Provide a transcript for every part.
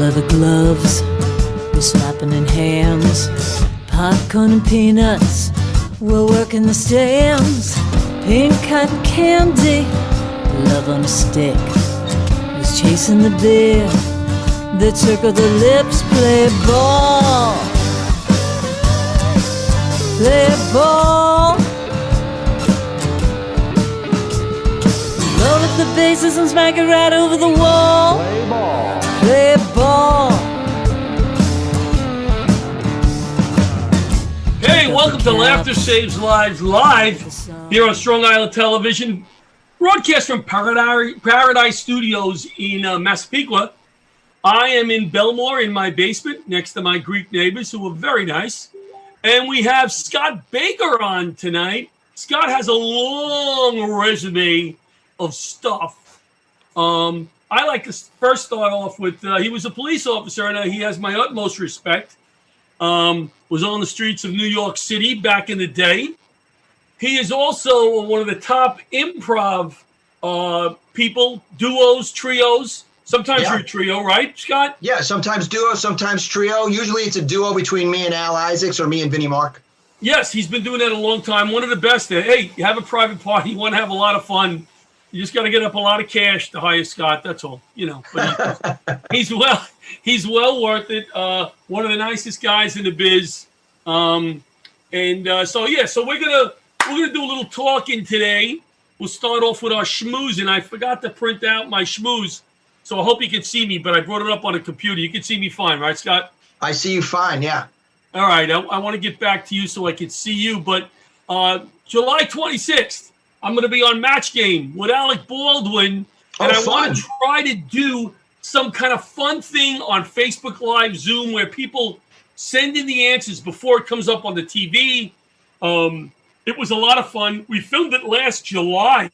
leather gloves, we're slapping in hams. Popcorn and peanuts, we're working the stands. Pink cotton candy, love on a stick, was chasing the beer. The circle the lips, play ball. Play ball. Roll up the bases and smack it right over the wall. Play ball. Play ball. Hey, welcome to Laughter Saves Lives live here on Strong Island Television, broadcast from Paradise Studios in Massapequa. I am in Belmore in my basement next to my Greek neighbors who are very nice. And we have Scott Baker on tonight. Scott has a long resume of stuff. I like to first start off with, he was a police officer and he has my utmost respect. Was on the streets of New York City back in the day. He is also one of the top improv people, duos, trios. Sometimes you're a trio, right, Scott? Yeah, sometimes duo, sometimes trio. Usually it's a duo between me and Al Isaacs or me and Vinnie Mark. Yes, he's been doing that a long time. One of the best there. Hey, you have a private party, you want to have a lot of fun. You just got to get up a lot of cash to hire Scott. That's all, you know. But he's well worth it. One of the nicest guys in the biz. So we're gonna do a little talking today. We'll start off with our schmooze, and I forgot to print out my schmooze, so I hope you can see me. But I brought it up on a computer. You can see me fine, right, Scott? I see you fine. Yeah. All right. I want to get back to you so I can see you. But July 26th. I'm going to be on Match Game with Alec Baldwin, and I want to try to do some kind of fun thing on Facebook Live, Zoom, where people send in the answers before it comes up on the TV. It was a lot of fun. We filmed it last July.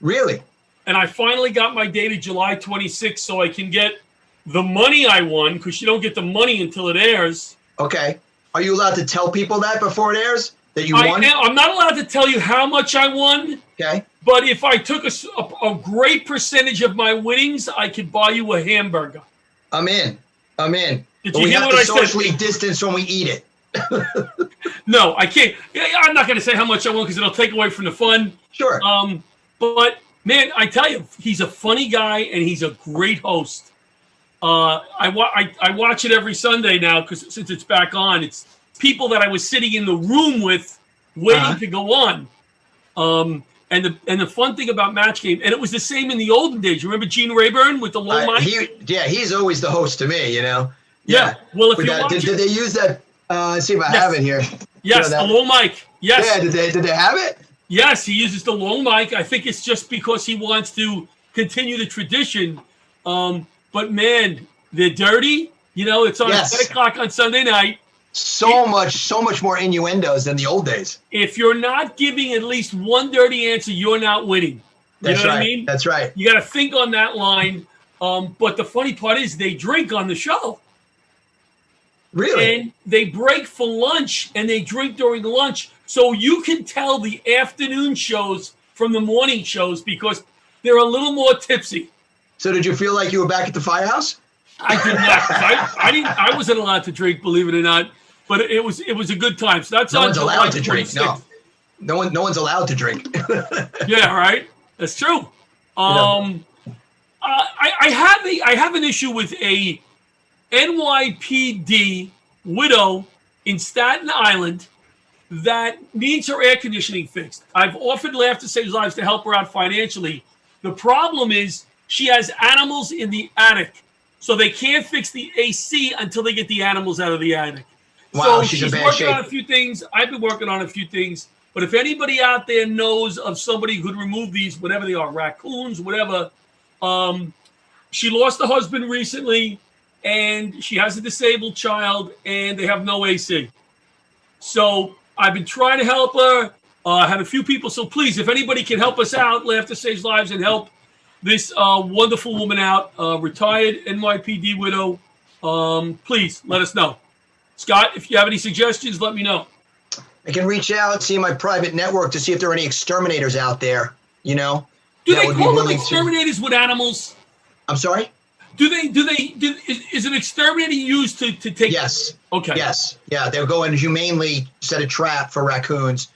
Really? And I finally got my date of July 26th so I can get the money I won, because you don't get the money until it airs. Okay. Are you allowed to tell people that before it airs? That you won? I'm not allowed to tell you how much I won. Okay. But if I took a great percentage of my winnings, I could buy you a hamburger. I'm in. Did you hear what I said? We have to socially distance when we eat it. No, I can't. I'm not going to say how much I won because it'll take away from the fun. Sure. But, man, I tell you, he's a funny guy and he's a great host. I watch it every Sunday now because since it's back on, it's people that I was sitting in the room with waiting to go on. And the fun thing about Match Game, and it was the same in the olden days. You remember Gene Rayburn with the low mic? He's always the host to me, you know? Yeah. Well, if you watch did they use that? Let's see if I have it here. Yes, the low mic. Yes. Yeah, did they have it? Yes, he uses the low mic. I think it's just because he wants to continue the tradition. But, man, they're dirty. You know, it's on 10 o'clock on Sunday night. So much more innuendos than the old days. If you're not giving at least one dirty answer, you're not winning. You know what I mean? That's right. You got to think on that line. But the funny part is they drink on the show. Really? And they break for lunch and they drink during lunch. So you can tell the afternoon shows from the morning shows because they're a little more tipsy. So did you feel like you were back at the firehouse? I did not. I wasn't allowed to drink, believe it or not. But it was a good time. So that's no on one's July allowed to 26th. drink. No one's allowed to drink. Yeah, right. That's true. I have an issue with a NYPD widow in Staten Island that needs her air conditioning fixed. I've offered Laughter Saves Lives to help her out financially. The problem is she has animals in the attic, so they can't fix the AC until they get the animals out of the attic. Wow, so she's working shape. on a few things. I've been working on a few things. But if anybody out there knows of somebody who could remove these, whatever they are, raccoons, whatever, she lost a husband recently, and she has a disabled child, and they have no AC. So I've been trying to help her. I have a few people. So please, if anybody can help us out, Laughter Saves Lives, and help this wonderful woman out, retired NYPD widow, please let us know. Scott, if you have any suggestions, let me know. I can reach out, see my private network to see if there are any exterminators out there, you know. Do they call them exterminators with animals? I'm sorry? Is an exterminator used to take? Yes. Okay. Yes. Yeah. They'll go and humanely set a trap for raccoons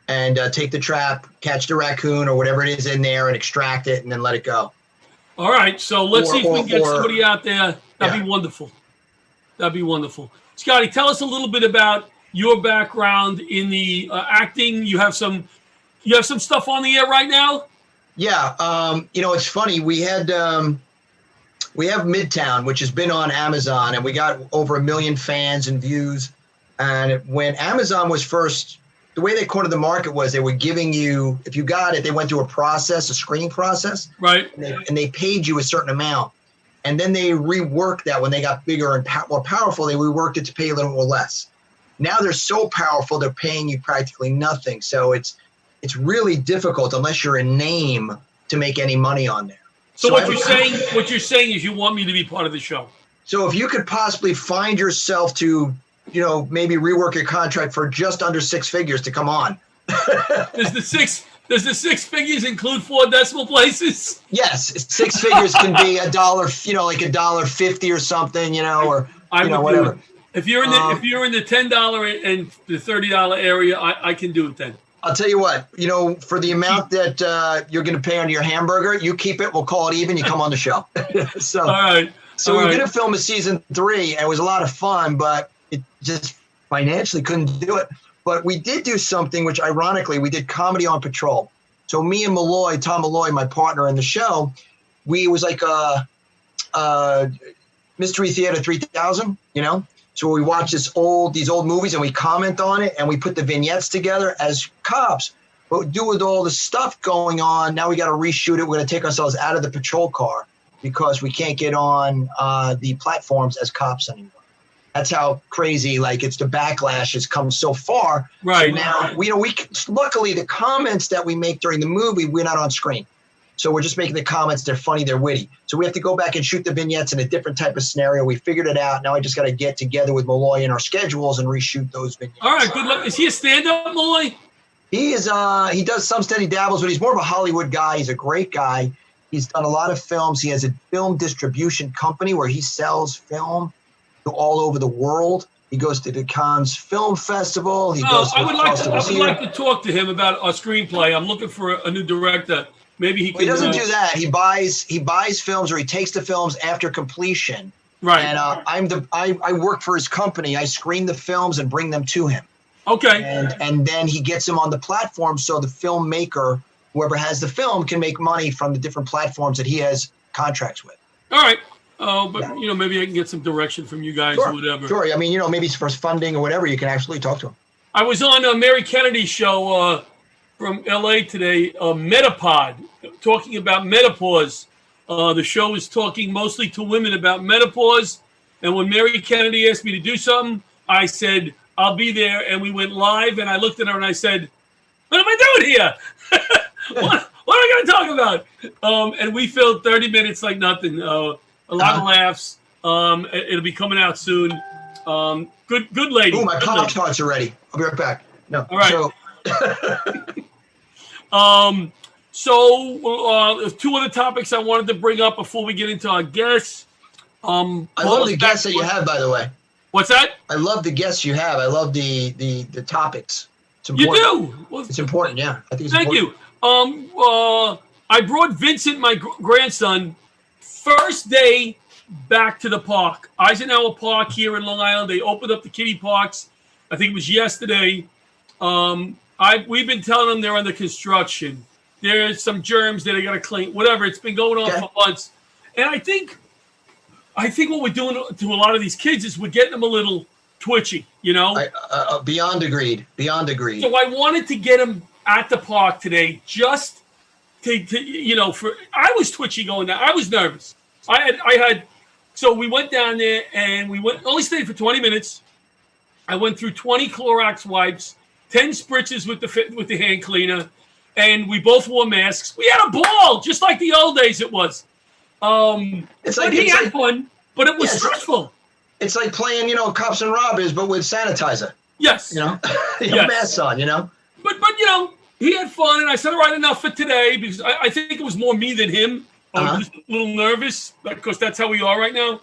and take the trap, catch the raccoon or whatever it is in there and extract it and then let it go. All right. So let's see if we can get somebody out there. That'd be wonderful. That'd be wonderful. Scotty, tell us a little bit about your background in the acting. You have some stuff on the air right now? Yeah. It's funny. We have Midtown, which has been on Amazon, and we got over 1 million fans and views. And when Amazon was first, the way they cornered the market was they were giving you, if you got it, they went through a screening process. Right. And they paid you a certain amount. And then they reworked that when they got bigger and more powerful, they reworked it to pay a little more less. Now they're so powerful, they're paying you practically nothing. So it's really difficult unless you're a name to make any money on there. So what you're saying is you want me to be part of the show. So if you could possibly find yourself to, maybe rework your contract for just under 6 figures to come on. Does the six figures include 4 decimal places? Yes, 6 figures can be $1, like $1.50 or something, or whatever. If you're in the $10 and the $30 area, I can do it then. I'll tell you what, for the amount that you're going to pay on your hamburger, you keep it. We'll call it even. You come on the show. So, all right. So we're going to film a season 3, and it was a lot of fun, but it just financially couldn't do it. But we did do something, which ironically, we did Comedy on Patrol. So me and Tom Malloy, my partner in the show, it was like a Mystery Theater 3000, So we watch these old movies and we comment on it and we put the vignettes together as cops. But due with all the stuff going on, now we got to reshoot it. We're going to take ourselves out of the patrol car because we can't get on the platforms as cops anymore. That's how crazy, it's the backlash has come so far. Right. So now, luckily the comments that we make during the movie, we're not on screen. So we're just making the comments. They're funny. They're witty. So we have to go back and shoot the vignettes in a different type of scenario. We figured it out. Now I just got to get together with Malloy in our schedules and reshoot those vignettes. All right. Good luck. Is he a stand-up, Malloy? He is. He does some steady dabbles, but he's more of a Hollywood guy. He's a great guy. He's done a lot of films. He has a film distribution company where he sells film to all over the world. He goes to the Cannes Film Festival. I would like to talk to him about a screenplay. I'm looking for a new director. Maybe he can. He doesn't do that. He buys films, or he takes the films after completion. Right. And I work for his company. I screen the films and bring them to him. Okay. And then he gets them on the platform, so the filmmaker, whoever has the film, can make money from the different platforms that he has contracts with. All right. Maybe I can get some direction from you guys or whatever. Sure. I mean, maybe for funding or whatever, you can actually talk to him. I was on Mary Kennedy's show from LA today, Metapod, talking about menopause. The show is talking mostly to women about menopause. And when Mary Kennedy asked me to do something, I said, I'll be there. And we went live, and I looked at her and I said, what am I doing here? What am I going to talk about? And we filled 30 minutes like nothing. A lot of laughs. It'll be coming out soon. Good lady. Oh, my Pop-Tarts are ready. I'll be right back. No. All right. So 2 other topics I wanted to bring up before we get into our guests. I love the guests that you have, by the way. What's that? I love the guests you have. I love the topics. It's important. You do? Well, it's important, yeah. I think it's Thank important. you. I brought Vincent, my grandson, first day back to the park. Eisenhower Park here in Long Island. They opened up the kiddie parks. I think it was yesterday. We've been telling them they're under construction. There's some germs that they got to clean. Whatever. It's been going on for months. And I think what we're doing to a lot of these kids is we're getting them a little twitchy, Beyond agreed. Beyond agreed. So I wanted to get them at the park today just to I was twitchy going down. I was nervous. So we went down there and only stayed for 20 minutes. I went through 20 Clorox wipes, 10 spritzes with the hand cleaner, and we both wore masks. We had a ball, just like the old days it was. He had fun, but it was stressful. It's like playing, cops and robbers, but with sanitizer. Yes. Masks on, But he had fun, and I said, all right, enough for today, because I think it was more me than him. I was just a little nervous because that's how we are right now.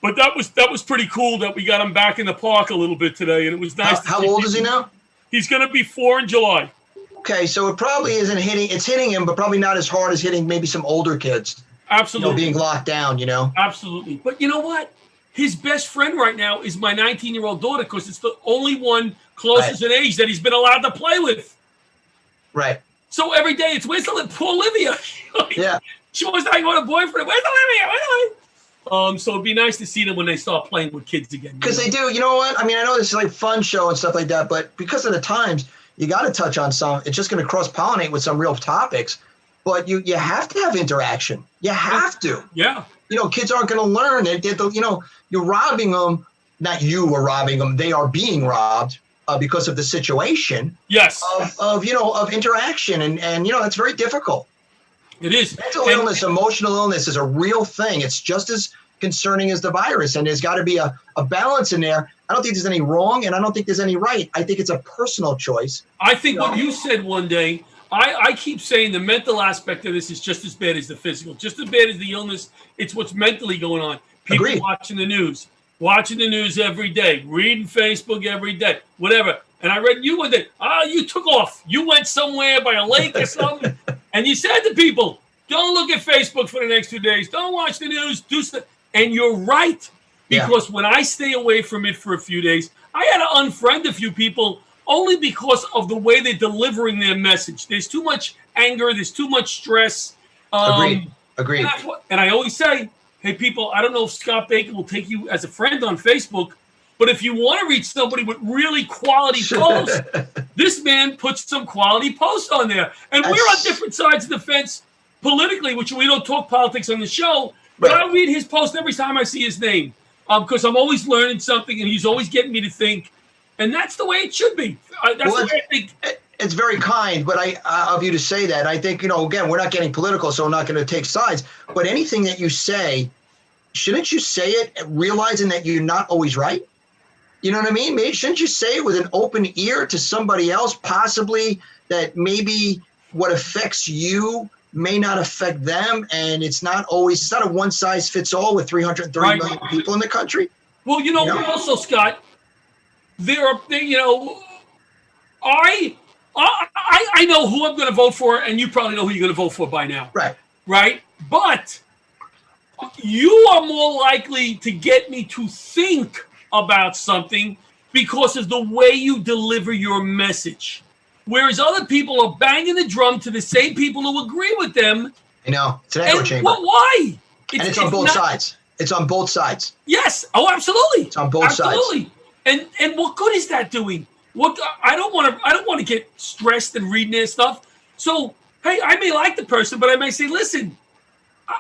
But that was pretty cool that we got him back in the park a little bit today, and it was nice. How old is he now? He's going to be 4 in July. Okay, so it probably isn't hitting. It's hitting him, but probably not as hard as hitting maybe some older kids. Absolutely. Being locked down, Absolutely. But you know what? His best friend right now is my 19-year-old daughter because it's the only one closest in age that he's been allowed to play with. Right. So every day it's, where's poor Olivia? Yeah. She wants to want a boyfriend. Where's Olivia? So it'd be nice to see them when they start playing with kids again. Because they do. You know what? I mean, I know this is like fun show and stuff like that, but because of the times, you got to touch on some. It's just going to cross-pollinate with some real topics. But you have to have interaction. You have to. Yeah. Kids aren't going to learn. You're robbing them. Not you are robbing them. They are being robbed because of the situation. Yes. Of interaction. And that's very difficult. It is. Mental illness, emotional illness is a real thing. It's just as concerning as the virus. And there's got to be a balance in there. I don't think there's any wrong and I don't think there's any right. I think it's a personal choice. I think what you said one day, I keep saying the mental aspect of this is just as bad as the physical, just as bad as the illness. It's what's mentally going on. People watching the news every day, reading Facebook every day, whatever. And I read you one day, you took off. You went somewhere by a lake or something. And you said to people, don't look at Facebook for the next 2 days. Don't watch the news. Do stuff. And you're right. Because when I stay away from it for a few days, I had to unfriend a few people only because of the way they're delivering their message. There's too much anger. There's too much stress. Agreed. And I always say, hey, people, I don't know if Scott Baker will take you as a friend on Facebook, but if you want to reach somebody with really quality posts, this man puts some quality posts on there. And we're on different sides of the fence politically, which we don't talk politics on the show, but I read his post every time I see his name because I'm always learning something and he's always getting me to think. And that's the way it should be. That's the way I think. It's very kind, but of you to say that. I think, again, we're not getting political, so I'm not going to take sides. But anything that you say, shouldn't you say it realizing that you're not always right? You know what I mean? Maybe shouldn't you say it with an open ear to somebody else, possibly that maybe what affects you may not affect them, and it's not a one size fits all with 330 million people in the country. Well, also, Scott, I know who I'm going to vote for, and you probably know who you're going to vote for by now. Right? But you are more likely to get me to think about something because of the way you deliver your message. Whereas other people are banging the drum to the same people who agree with them. I know. It's an echo chamber. Well, why? It's on both sides. It's on both sides. Yes. Oh, absolutely. It's on both sides. And what good is that doing? I don't want to get stressed and reading their stuff. So, hey, I may like the person, but I may say, listen,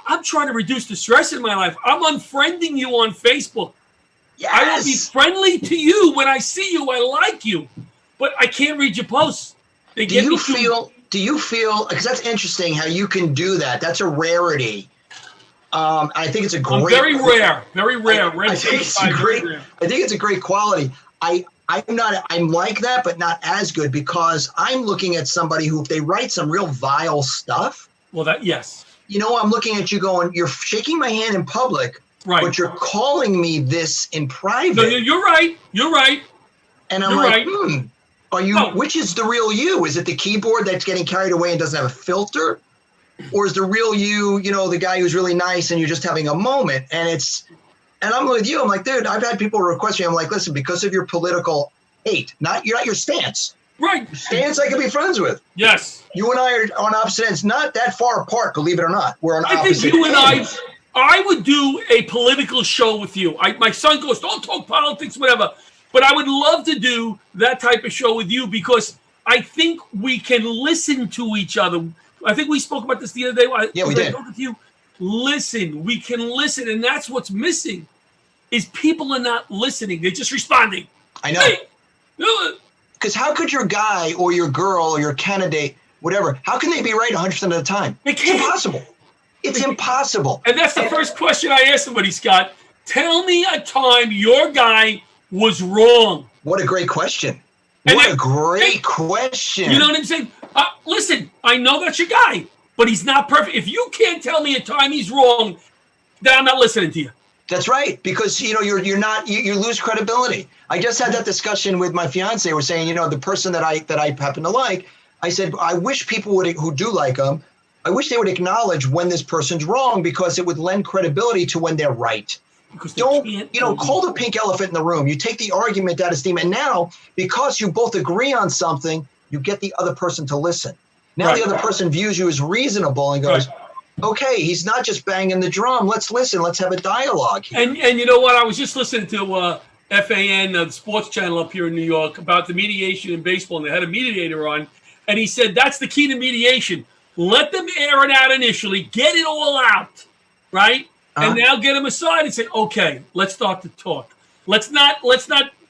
I'm trying to reduce the stress in my life. I'm unfriending you on Facebook. Yes. I will be friendly to you when I see you. I like you, but I can't read your posts. Do you feel, because that's interesting how you can do that. That's a rarity. I think it's a great. Very rare. I think it's a great quality. I'm like that, but not as good because I'm looking at somebody who, if they write some real vile stuff. Well, yes. I'm looking at you going, you're shaking my hand in public, but you're calling me this in private. No, you're right. And I'm which is the real you? Is it the keyboard that's getting carried away and doesn't have a filter? Or is the real you, the guy who's really nice and you're just having a moment? And I'm with you. I'm like, dude, I've had people request me. I'm like, listen, because of your political hate, you're not your stance. Right. Your stance I can be friends with. Yes. You and I are on opposite ends, not that far apart, believe it or not. We're on opposite ends. I think I would do a political show with you. My son goes, don't talk politics, whatever. But I would love to do that type of show with you because I think we can listen to each other. I think we spoke about this the other day. Yeah, we did. With you. Listen. We can listen. And that's what's missing is people are not listening. They're just responding. I know. Hey, because how could your guy or your girl or your candidate, whatever, how can they be right 100% of the time? It's impossible. It's impossible. And that's the first question I asked somebody, Scott. Tell me a time your guy was wrong. What a great question. What a great question. You know what I'm saying? Listen, I know that's your guy. but he's not perfect. If you can't tell me a time he's wrong, then I'm not listening to you. That's right, because you lose credibility. I just had that discussion with my fiance. We're saying, the person that I happen to like, I said, I wish people who do like him, I wish they would acknowledge when this person's wrong, because it would lend credibility to when they're right. Don't, call the pink elephant in the room. You take the argument out of steam. And now, because you both agree on something, you get the other person to listen. Now the other person views you as reasonable and goes, okay, he's not just banging the drum. Let's listen. Let's have a dialogue here. And you know what? I was just listening to FAN, the sports channel up here in New York, about the mediation in baseball, and they had a mediator on, and he said that's the key to mediation. Let them air it out initially, get it all out, right? And now get them aside and say, okay, let's start to talk. Let's not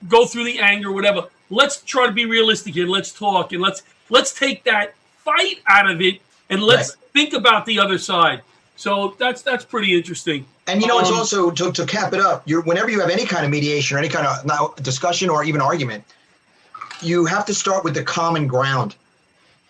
go through the anger or whatever. Let's try to be realistic here. Let's talk, and let's take that fight out of it, and let's think about the other side. So that's pretty interesting. And it's also to cap it up. Whenever you have any kind of mediation or any kind of discussion or even argument, you have to start with the common ground.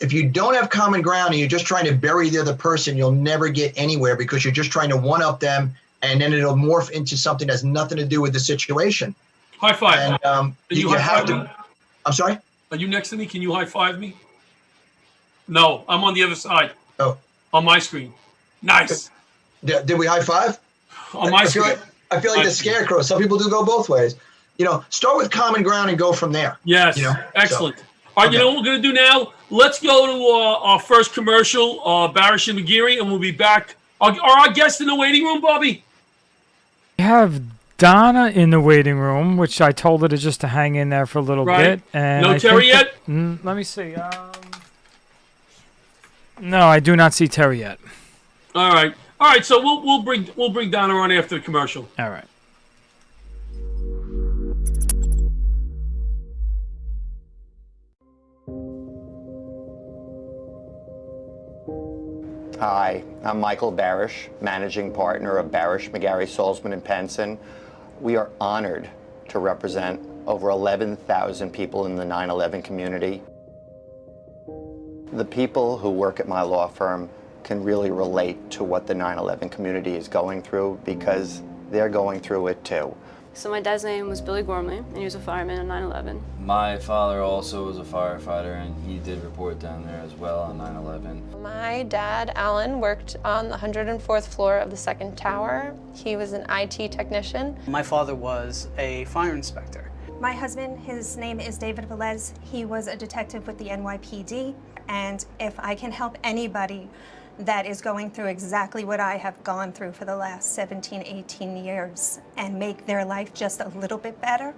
If you don't have common ground and you're just trying to bury the other person, you'll never get anywhere, because you're just trying to one-up them, and then it'll morph into something that has nothing to do with the situation. High five. And you have to. I'm sorry? Are you next to me? Can you high five me? No, I'm on the other side. Oh. On my screen. Nice. Did we high five? On my screen. I feel like the scarecrow. Some people do go both ways. Start with common ground and go from there. Yes. Excellent. All right, you know what we're going to do now? Let's go to our first commercial, Barish and McGeary, and we'll be back. Are our guests in the waiting room, Bobby? We have Donna in the waiting room, which I told her to hang in there for a little bit. And no Teri yet? Let me see. No, I do not see Teri yet. All right. So we'll bring Donna on after the commercial. All right. Hi, I'm Michael Barish, managing partner of Barish, McGarry, Salzman & Penson. We are honored to represent over 11,000 people in the 9/11 community. The people who work at my law firm can really relate to what the 9/11 community is going through, because they're going through it too. So my dad's name was Billy Gormley, and he was a fireman on 9/11. My father also was a firefighter, and he did report down there as well on 9/11. My dad, Alan, worked on the 104th floor of the second tower. He was an IT technician. My father was a fire inspector. My husband, his name is David Velez. He was a detective with the NYPD. And if I can help anybody that is going through exactly what I have gone through for the last 17, 18 years and make their life just a little bit better,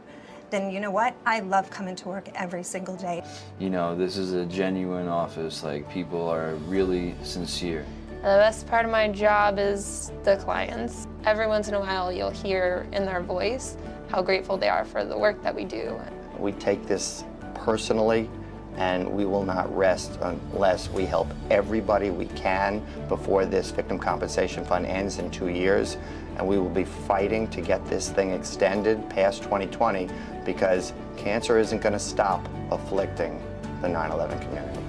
then you know what? I love coming to work every single day. This is a genuine office. Like, people are really sincere. The best part of my job is the clients. Every once in a while you'll hear in their voice how grateful they are for the work that we do. We take this personally, and we will not rest unless we help everybody we can before this Victim Compensation Fund ends in 2 years. And we will be fighting to get this thing extended past 2020, because cancer isn't going to stop afflicting the 9/11 community.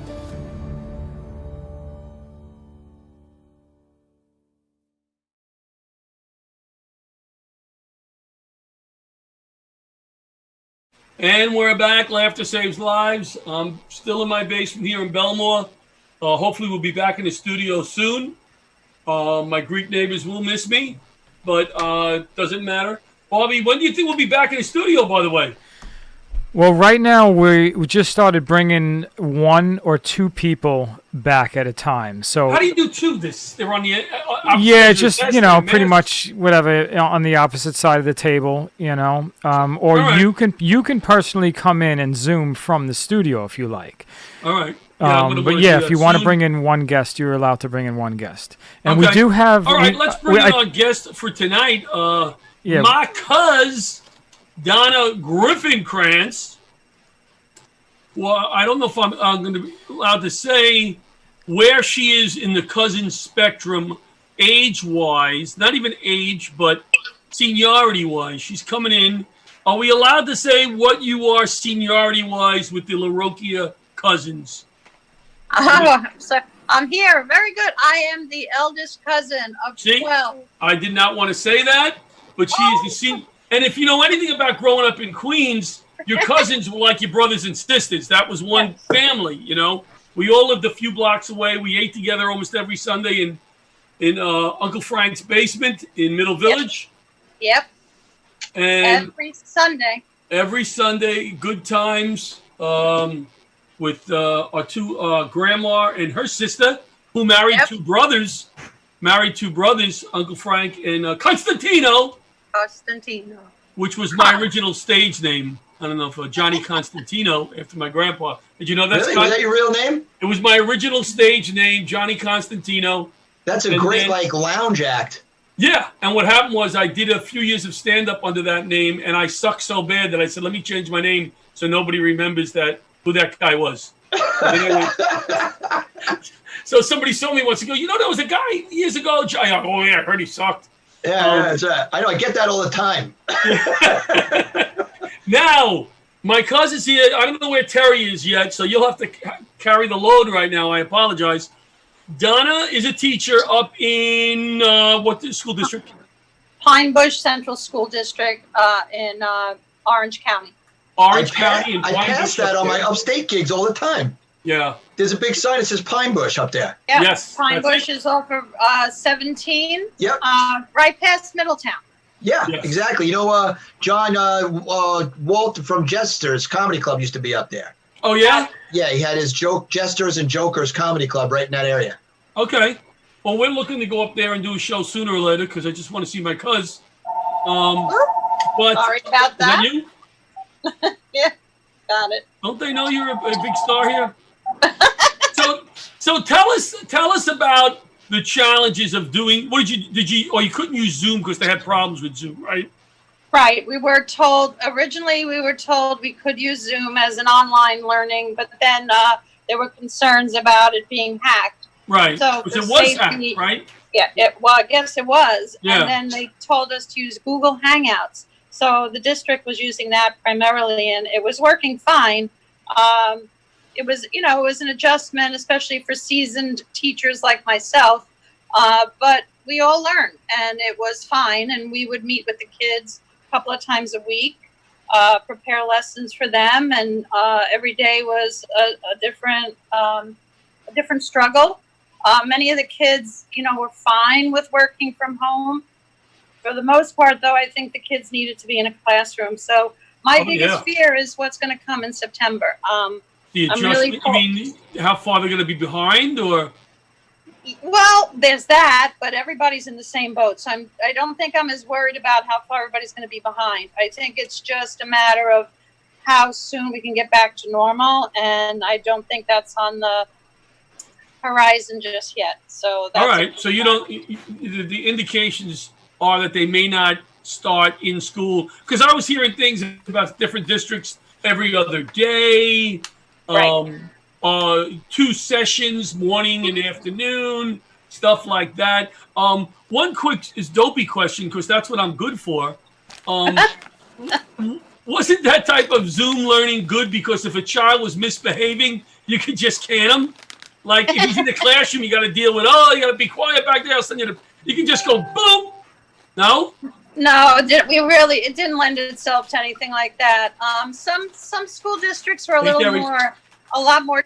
And we're back. Laughter Saves Lives. I'm still in my basement here in Belmore. Hopefully we'll be back in the studio soon. My Greek neighbors will miss me, but doesn't matter. Bobby, when do you think we'll be back in the studio, by the way? Well, right now we just started bringing 1 or 2 people back at a time. So how do you do 2? They're on the just pretty much whatever on the opposite side of the table, or right. you can personally come in and Zoom from the studio if you like. All right. But if you want to bring in 1 guest, you're allowed to bring in 1 guest. And okay. we do have. All right, let's bring in our guest for tonight. My cousin, Donna Griffenkranz. Well, I don't know if I'm going to be allowed to say where she is in the cousin spectrum, age-wise. Not even age, but seniority-wise. She's coming in. Are we allowed to say what you are seniority-wise with the Larocchia cousins? Oh, I'm here. Very good. I am the eldest cousin of 12. I did not want to say that, but she is the senior. And if you know anything about growing up in Queens, your cousins were like your brothers and sisters. That was one family, you know. We all lived a few blocks away. We ate together almost every Sunday in Uncle Frank's basement in Middle Village. Yep. And every Sunday, good times with our two grandma and her sister, who married two brothers, Uncle Frank and Constantino, which was my original stage name. I don't know if Johnny Constantino after my grandpa. Did you know that's really? Was that your real name? It was my original stage name, Johnny Constantino. That's a great lounge act. Yeah, and what happened was I did a few years of stand-up under that name, and I sucked so bad that I said, let me change my name so nobody remembers who that guy was. So somebody saw me once and go, you know, there was a guy years ago. I go, oh, yeah, I heard he sucked. Yeah, that's right. I know, I get that all the time. Now, my cousin's here. I don't know where Teri is yet, so you'll have to carry the load right now. I apologize. Donna is a teacher up in what school district? Pine Bush Central School District in Orange County. Orange County. I pass that on my upstate gigs all the time. Yeah. There's a big sign that says Pine Bush up there. Yeah. Yes. Pine Bush is off of 17. Yep. Right past Middletown. Yeah, exactly. You know, John Walt from Jesters Comedy Club used to be up there. Oh, yeah? Yeah, he had his Jesters and Jokers Comedy Club right in that area. Okay. Well, we're looking to go up there and do a show sooner or later because I just want to see my cuz. But sorry about that. Is that you? Yeah, got it. Don't they know you're a big star here? So tell us about the challenges of doing. What did you? Or you couldn't use Zoom because they had problems with Zoom, right? Right. Originally we were told we could use Zoom as an online learning, but then there were concerns about it being hacked. Right. So because it was hacked, right? Yeah. I guess it was. Yeah. And then they told us to use Google Hangouts. So the district was using that primarily, and it was working fine. It was an adjustment, especially for seasoned teachers like myself. But we all learned, and it was fine. And we would meet with the kids a couple of times a week, prepare lessons for them, and every day was a different struggle. Many of the kids, were fine with working from home. For the most part, though, I think the kids needed to be in a classroom. So my biggest fear is what's going to come in September. The adjustment, you mean how far they're going to be behind, or? Well, there's that, but everybody's in the same boat. So I don't think I'm as worried about how far everybody's going to be behind. I think it's just a matter of how soon we can get back to normal, and I don't think that's on the horizon just yet. So that's all right. So you don't. The indications are that they may not start in school, because I was hearing things about different districts every other day. Right. 2 sessions, morning and afternoon, stuff like that. One quick dopey question, because that's what I'm good for. Wasn't that type of Zoom learning good because if a child was misbehaving, you could just can him? Like if he's in the classroom, you got to deal with, you got to be quiet back there. I'll send you you can just go boom. No? No, it didn't lend itself to anything like that. Some school districts were a lot more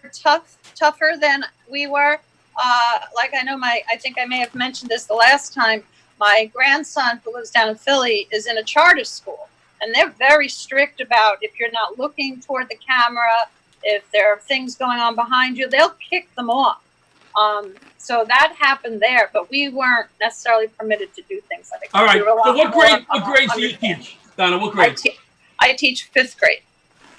tougher than we were. Like I think I may have mentioned this the last time. My grandson, who lives down in Philly, is in a charter school, and they're very strict about if you're not looking toward the camera, if there are things going on behind you, they'll kick them off. So that happened there, but we weren't necessarily permitted to do things like that. All right. So what grades do you teach, Donna? What grade? I teach 5th grade.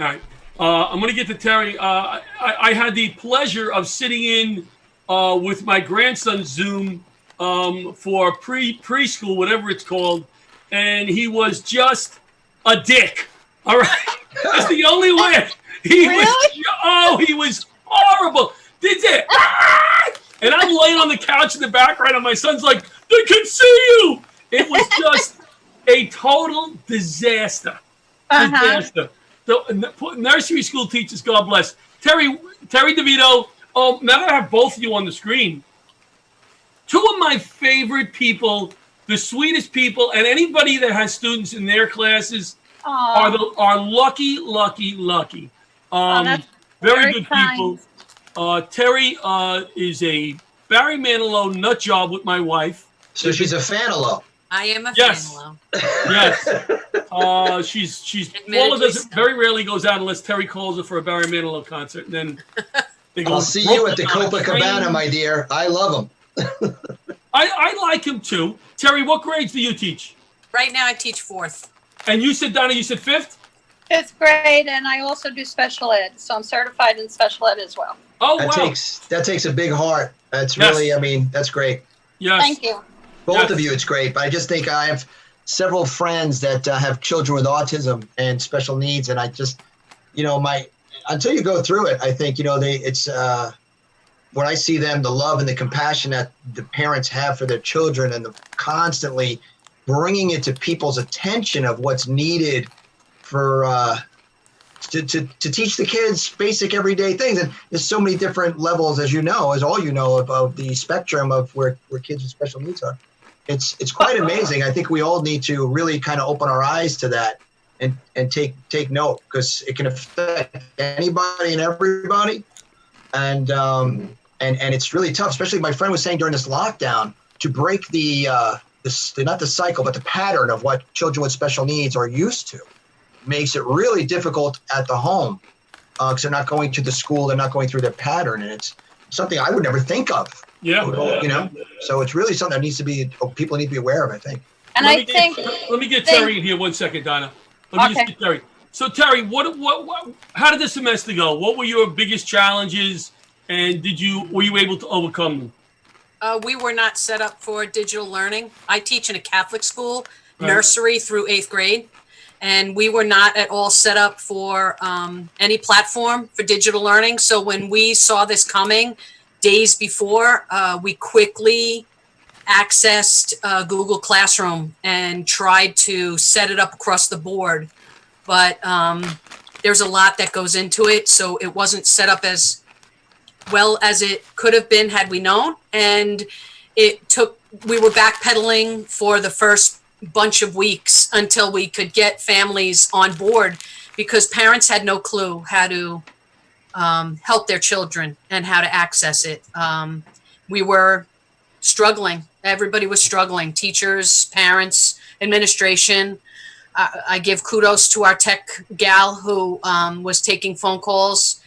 All right. I'm going to get to Teri. I had the pleasure of sitting in with my grandson's Zoom for preschool, whatever it's called, and he was just a dick. All right. That's the only way. He was horrible. Did it? And I'm laying on the couch in the background, and my son's like, "They can see you." It was just a total disaster. Disaster. So nursery school teachers, God bless. Teri DeVito, Oh, now that I have both of you on the screen, two of my favorite people, the sweetest people, and anybody that has students in their classes are lucky. That's Very good kind. people. Teri is a Barry Manilow nut job with my wife. So she's a Fanilow. I am a Yes. Fanilow. Yes. She's Paula doesn't very rarely goes out unless Teri calls her for a Barry Manilow concert. And then they go. I'll see you at the Copacabana, my dear. I love him. I like him too. Teri, what grades do you teach? Right now I teach 4th. And you said, Donna, you said 5th? 5th grade, and I also do special ed, so I'm certified in special ed as well. Oh, that takes a big heart. That's really, I mean, that's great. Yes. Thank you. Both of you, it's great. But I just think I have several friends that have children with autism and special needs, and I just, until you go through it, I think, when I see them, the love and the compassion that the parents have for their children and the constantly bringing it to people's attention of what's needed for to teach the kids basic everyday things. And there's so many different levels, as you know, as all you know, of the spectrum of where kids with special needs are. It's quite amazing. I think we all need to really kind of open our eyes to that and take note, because it can affect anybody and everybody. And it's really tough, especially my friend was saying during this lockdown, to break not the cycle, but the pattern of what children with special needs are used to. Makes it really difficult at the home because they're not going to the school, they're not going through their pattern, and it's something I would never think of. Yeah. So it's really something that people need to be aware of, I think. And let me get Teri in here 1 second, Donna. Let me just get Teri. So Teri, what how did the semester go? What were your biggest challenges, and were you able to overcome them? We were not set up for digital learning. I teach in a Catholic school, nursery through 8th grade. And we were not at all set up for any platform for digital learning. So when we saw this coming days before, we quickly accessed Google Classroom and tried to set it up across the board. But there's a lot that goes into it. So it wasn't set up as well as it could have been had we known. And we were backpedaling for the first bunch of weeks until we could get families on board, because parents had no clue how to help their children and how to access it. We were struggling. Everybody was struggling. Teachers, parents, administration. I give kudos to our tech gal who was taking phone calls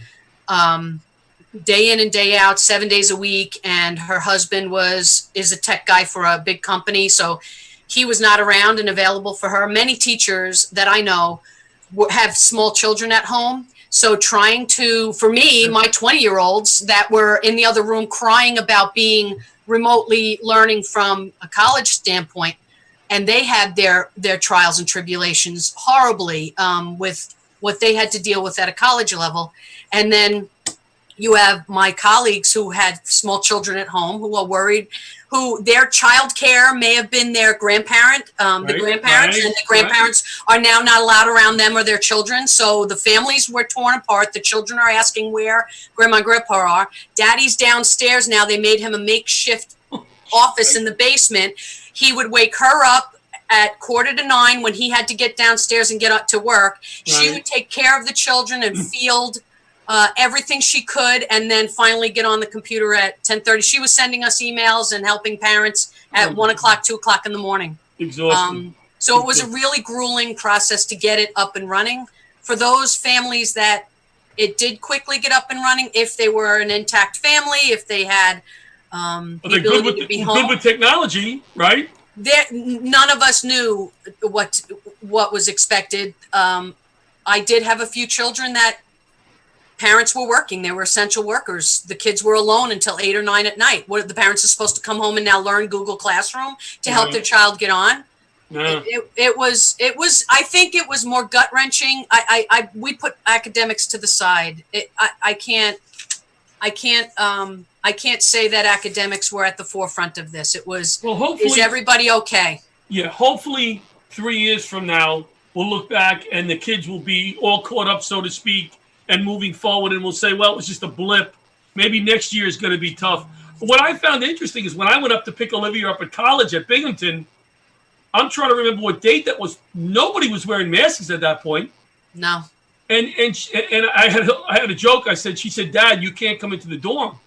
day in and day out, 7 days a week. And her husband is a tech guy for a big company. So he was not around and available for her. Many teachers that I know have small children at home. So for me, my 20-year-olds that were in the other room crying about being remotely learning from a college standpoint, and they had their trials and tribulations horribly with what they had to deal with at a college level. And then you have my colleagues who had small children at home who are worried, who their child care may have been their grandparent, and the grandparents are now not allowed around them or their children. So the families were torn apart. The children are asking where grandma and grandpa are. Daddy's downstairs now. They made him a makeshift office in the basement. He would wake her up at 8:45 when he had to get downstairs and get up to work. She would take care of the children and field everything she could, and then finally get on the computer at 10:30. She was sending us emails and helping parents at 1 o'clock, 2 o'clock in the morning. Exhausting. So it was a really grueling process to get it up and running. For those families that it did quickly get up and running, if they were an intact family, if they had the ability to be home. Good with technology, right? None of us knew what was expected. I did have a few children that parents were working. They were essential workers. The kids were alone until 8 or 9 at night. What, the parents are supposed to come home and now learn Google Classroom to help their child get on. It was, I think it was more gut wrenching. We put academics to the side. I can't say that academics were at the forefront of this. It was, is everybody okay? Yeah. Hopefully 3 years from now, we'll look back and the kids will be all caught up, so to speak, and moving forward, and we'll say, well, it was just a blip. maybe next year is going to be tough. What I found interesting is when I went up to pick Olivia up at college at Binghamton, I'm trying to remember what date that was. Nobody was wearing masks at that point. No. And I had a joke. She said, Dad, you can't come into the dorm.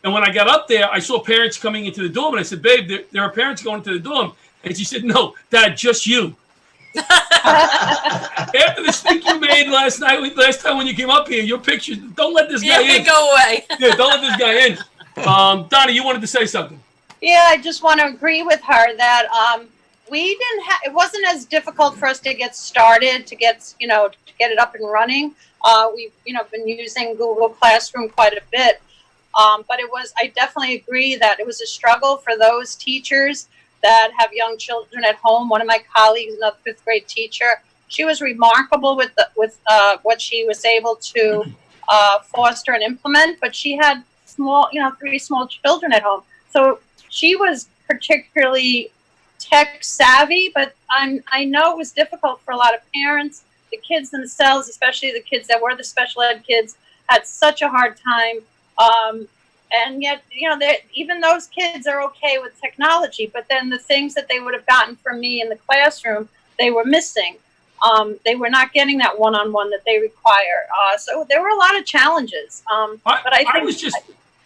And when I got up there, I saw parents coming into the dorm, and I said, Babe, there are parents going into the dorm. And she said, No, Dad, just you. After the speak you made last time when you came up here, your picture, don't let this guy in. Go away. Yeah, don't let this guy in. Donna, you wanted to say something. Yeah, I just want to agree with her that we didn't it wasn't as difficult for us to get started, to get it up and running. We've been using Google Classroom quite a bit. But I definitely agree that it was a struggle for those teachers that have young children at home. One of my colleagues, another 5th grade teacher, she was remarkable with what she was able to foster and implement, but she had 3 small children at home. So she was particularly tech savvy, but I know it was difficult for a lot of parents. The kids themselves, especially the kids that were the special ed kids, had such a hard time. And yet, even those kids are okay with technology, but then the things that they would have gotten from me in the classroom, they were missing. They were not getting that one-on-one that they require. So there were a lot of challenges. I was just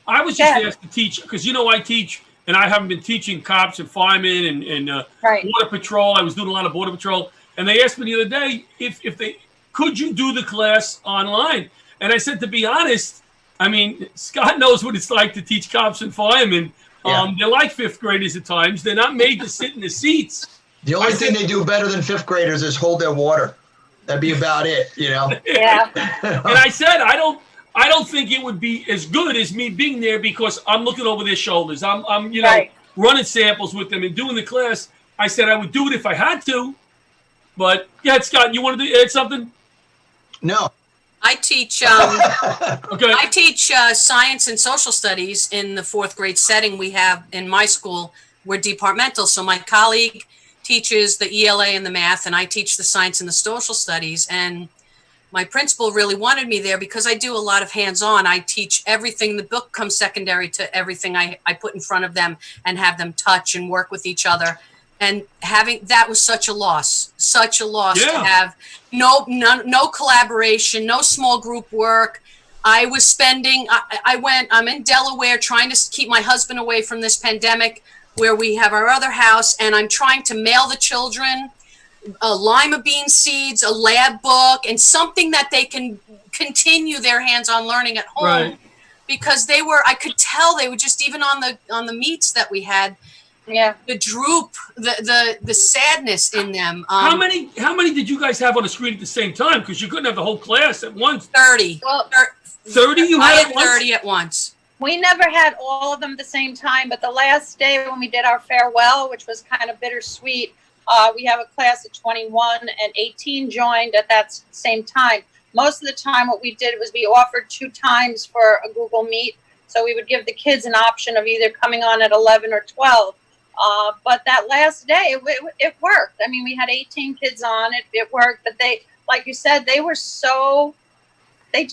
asked to teach, because I teach, and I haven't been teaching cops and firemen and border patrol. I was doing a lot of border patrol, and they asked me the other day if could you do the class online? And I said, to be honest, I mean, Scott knows what it's like to teach cops and firemen. Yeah. They're like 5th graders at times. They're not made to sit in the seats. The only thing they do better than 5th graders is hold their water. That'd be about it, Yeah. And I said, I don't think it would be as good as me being there, because I'm looking over their shoulders. I'm running samples with them and doing the class. I said I would do it if I had to. But yeah, Scott, you wanted to add something? No. I teach I teach science and social studies in the 4th grade setting we have in my school. We're departmental, so my colleague teaches the ELA and the math, and I teach the science and the social studies. And my principal really wanted me there because I do a lot of hands-on. I teach everything. The book comes secondary to everything I put in front of them and have them touch and work with each other. And that was such a loss to have no collaboration, no small group work. I was spending, I'm in Delaware trying to keep my husband away from this pandemic, where we have our other house, and I'm trying to mail the children lima bean seeds, a lab book, and something that they can continue their hands-on learning at home. Right. Because I could tell they were just, even on the meets that we had, the droop, the sadness in them. How many did you guys have on the screen at the same time? Because you couldn't have the whole class at once. 30. Well, 30 you had at once? 30 at once. We never had all of them at the same time, but the last day when we did our farewell, which was kind of bittersweet, we have a class of 21 and 18 joined at that same time. Most of the time what we did was we offered 2 times for a Google Meet. So we would give the kids an option of either coming on at 11 or 12. But that last day, it worked. I mean, we had 18 kids on. It worked. But they, like you said, they were so,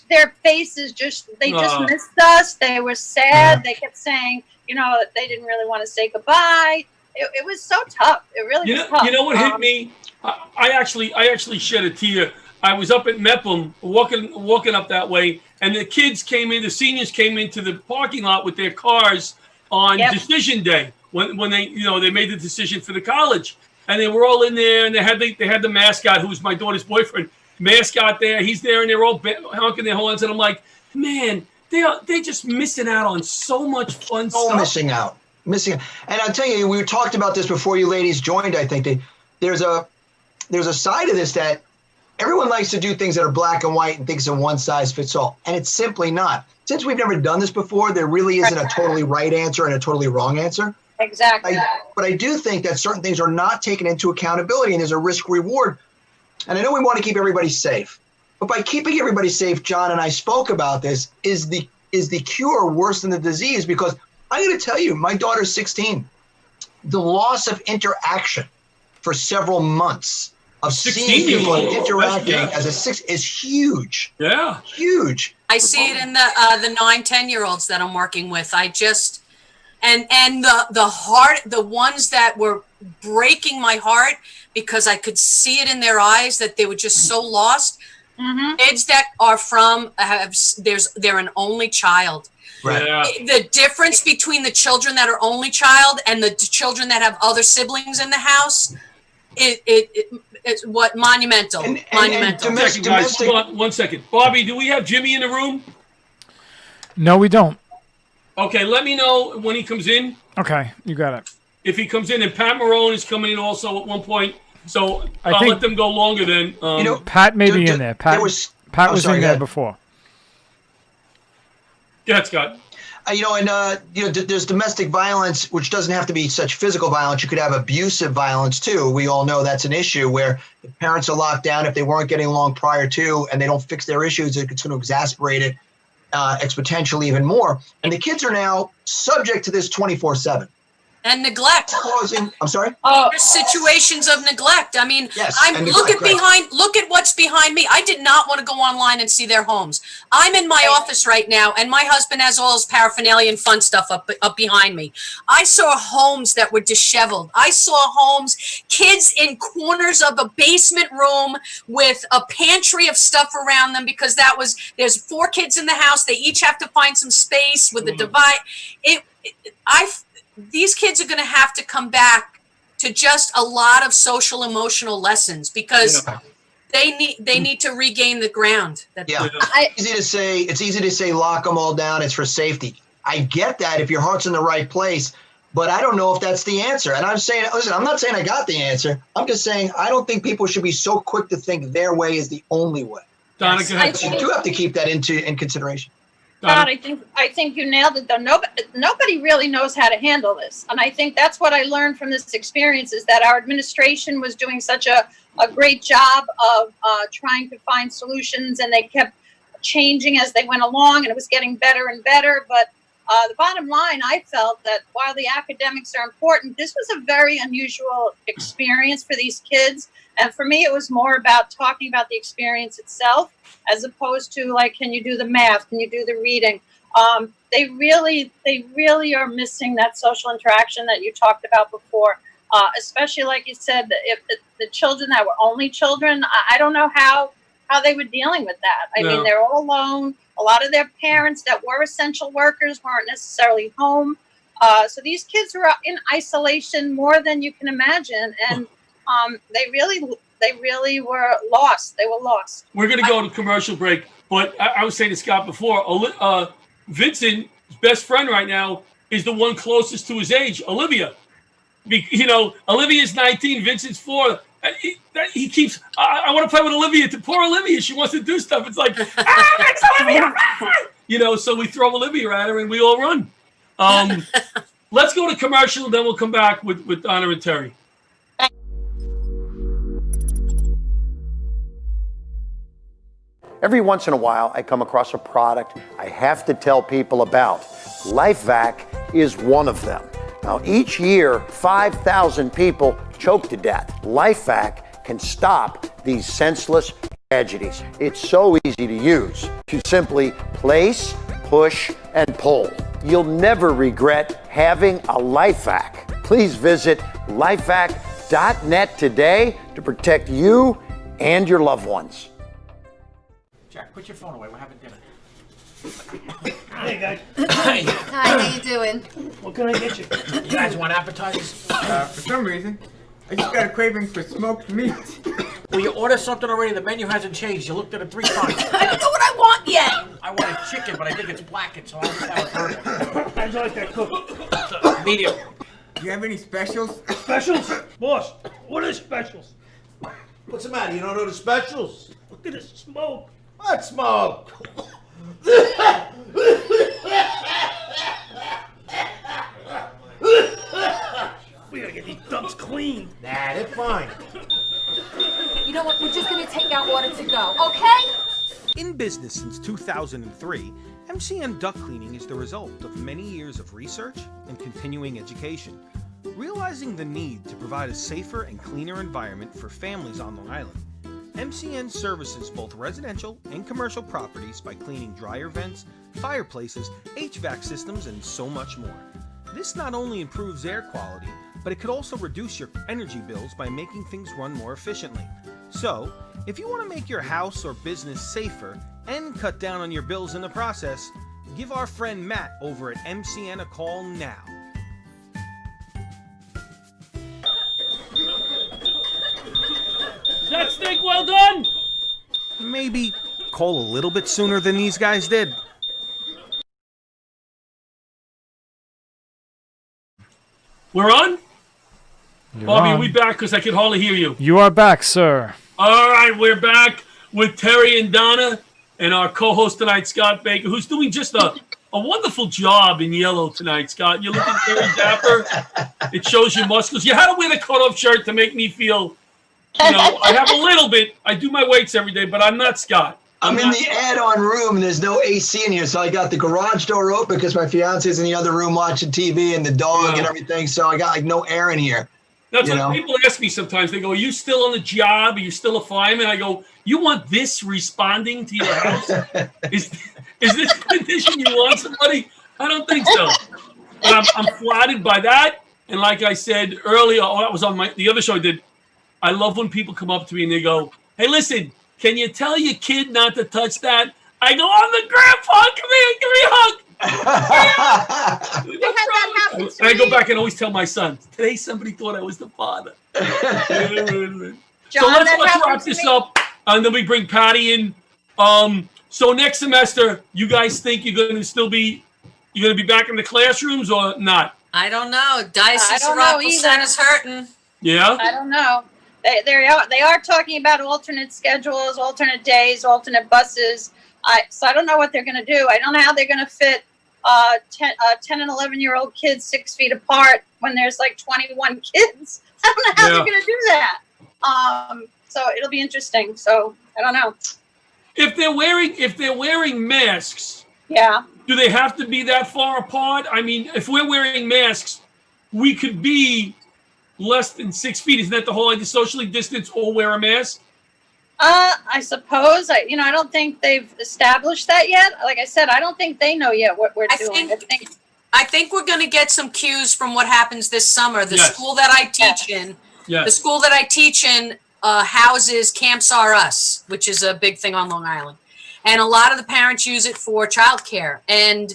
their faces just missed us. They were sad. They kept saying, they didn't really want to say goodbye. It was so tough. It really was tough. You know what hit me? I actually shed a tear. I was up at Mepham walking up that way, and the seniors came into the parking lot with their cars on decision day. When they made the decision for the college, and they were all in there, and they had the mascot, who was my daughter's boyfriend, mascot there. He's there, and they're all honking their horns, and I'm like, man, they're just missing out on so much fun stuff. Missing out. And I'll tell you, we talked about this before you ladies joined. I think there's a side of this that everyone likes to do things that are black and white and thinks of one size fits all, and it's simply not. Since we've never done this before, there really isn't a totally right answer and a totally wrong answer. Exactly. But I do think that certain things are not taken into accountability, and there's a risk reward. And I know we want to keep everybody safe, but by keeping everybody safe, John and I spoke about this, is the cure worse than the disease? Because I'm going to tell you, my daughter's 16. The loss of interaction for several months of seeing people 16-year-old, interacting yeah. as a 6 is huge. Yeah. Huge. I see it in the 9-10-year-olds that I'm working with. I just and the ones that were breaking my heart because I could see it in their eyes that they were just so lost. Kids that are they're an only child. Right. Yeah. The difference between the children that are only child and the children that have other siblings in the house, it's what monumental. Monumental. Guys, hold on 1 second. Bobby, do we have Jimmy in the room? No, we don't. Okay, let me know when he comes in. Okay, you got it. If he comes in, and Pat Marone is coming in also at one point, so I'll think- let them go longer then. Pat may be in there. Pat was sorry, in go there ahead. before. Yeah, Scott. There's domestic violence, which doesn't have to be such physical violence. You could have abusive violence too. We all know that's an issue where the parents are locked down if they weren't getting along prior to, and they don't fix their issues. It's going to exacerbate it exponentially even more. And the kids are now subject to this 24/7. And neglect. I'm sorry? There's situations of neglect. I mean, Yes, look and neglect, look at what's behind me. I did not want to go online and see their homes. I'm in my office right now, and my husband has all his paraphernalia and fun stuff up behind me. I saw homes that were disheveled. I saw homes, kids in corners of a basement room with a pantry of stuff around them because there's 4 kids in the house. They each have to find some space with a divide. These kids are going to have to come back to just a lot of social emotional lessons because they need to regain the ground. It's easy to say lock them all down. It's for safety. I get that if your heart's in the right place, but I don't know if that's the answer. And I'm saying, listen, I'm not saying I got the answer. I'm just saying I don't think people should be so quick to think their way is the only way. Donna, go ahead. You do have to keep that in consideration. God, I think you nailed it though. Nobody really knows how to handle this. And I think that's what I learned from this experience is that our administration was doing such a great job of trying to find solutions, and they kept changing as they went along, and it was getting better and better. But the bottom line, I felt that while the academics are important, this was a very unusual experience for these kids. And for me, it was more about talking about the experience itself, as opposed to like, can you do the math? Can you do the reading? They really are missing that social interaction that you talked about before. Especially like you said, if the children that were only children, I don't know how they were dealing with that. I mean, they're all alone. A lot of their parents that were essential workers weren't necessarily home. So these kids were in isolation more than you can imagine. And they really were lost. They were lost. We're going to go to commercial break, but I was saying to Scott before, Vincent's best friend right now is the one closest to his age, Olivia. Olivia's 19, Vincent's 4. He keeps, I want to play with Olivia. Poor Olivia, she wants to do stuff. It's like, that's Olivia! So we throw Olivia at her and we all run. Let's go to commercial, then we'll come back with Donna and Teri. Every once in a while, I come across a product I have to tell people about. LifeVac is one of them. Now, each year, 5,000 people choke to death. LifeVac can stop these senseless tragedies. It's so easy to use. You simply place, push, and pull. You'll never regret having a LifeVac. Please visit lifevac.net today to protect you and your loved ones. Jack, put your phone away. We're having dinner. Hey, guys. Hi. Hi, how you doing? What can I get you? You guys want appetizers? For some reason, I just got a craving for smoked meat. Well, you ordered something already. The menu hasn't changed. You looked at it 3 times. I don't know what I want yet. I wanted chicken, but I think it's blackened, so I'll just have a burger. How'd you like that cooked? Medium. Do you have any specials? Specials? Boss, what are specials? What's the matter? You don't know the specials? Look at this smoke. What smoke? We gotta get these dumps clean. Nah, they're fine. You know what? We're just gonna take our order to go, okay? In business since 2003, MCM Duct Cleaning is the result of many years of research and continuing education. Realizing the need to provide a safer and cleaner environment for families on Long Island, MCN services both residential and commercial properties by cleaning dryer vents, fireplaces, HVAC systems, and so much more. This not only improves air quality, but it could also reduce your energy bills by making things run more efficiently. So, if you want to make your house or business safer and cut down on your bills in the process, give our friend Matt over at MCN a call now. That steak well done? Maybe call a little bit sooner than these guys did. We're on? You're Bobby, on. are we back? Because I can hardly hear you. You are back, sir. All right, we're back with Teri and Donna and our co-host tonight, Scott Baker, who's doing just a wonderful job in yellow tonight, Scott. You're looking very dapper. It shows your muscles. You had to wear the cut-off shirt to make me feel, I have a little bit. I do my weights every day, but I'm not Scott. I'm in the add-on room, and there's no AC in here, so I got the garage door open because my fiance's in the other room watching TV and the dog and everything, so I got no air in here. That's what people ask me sometimes. They go, are you still on the job? Are you still a fireman? I go, you want this responding to your house? Is this condition you want somebody? I don't think so. But I'm flattered by that. And like I said earlier, that was on the other show I did. I love when people come up to me and they go, hey, listen, can you tell your kid not to touch that? I go, I'm the grandpa. Come here, give me a hug. And I go back and always tell my son, today somebody thought I was the father. So let's wrap this up, and then we bring Patty in. So next semester, you guys think you're going to be back in the classrooms or not? I don't know. Diocese of Rockville Center's hurting. Yeah? I don't know. They are talking about alternate schedules, alternate days, alternate buses. So I don't know what they're going to do. I don't know how they're going to fit 10 and 11-year-old kids 6 feet apart when there's like 21 kids. I don't know how they're going to do that. So it'll be interesting. So I don't know. If they're wearing masks, do they have to be that far apart? I mean, if we're wearing masks, we could be less than 6 feet. Isn't that the whole idea? Socially distance or wear a mask? I suppose. I don't think they've established that yet. Like I said, I don't think they know yet what we're doing. I think we're going to get some cues from what happens this summer. The school that I teach in, houses Camps R Us, which is a big thing on Long Island, and a lot of the parents use it for childcare. And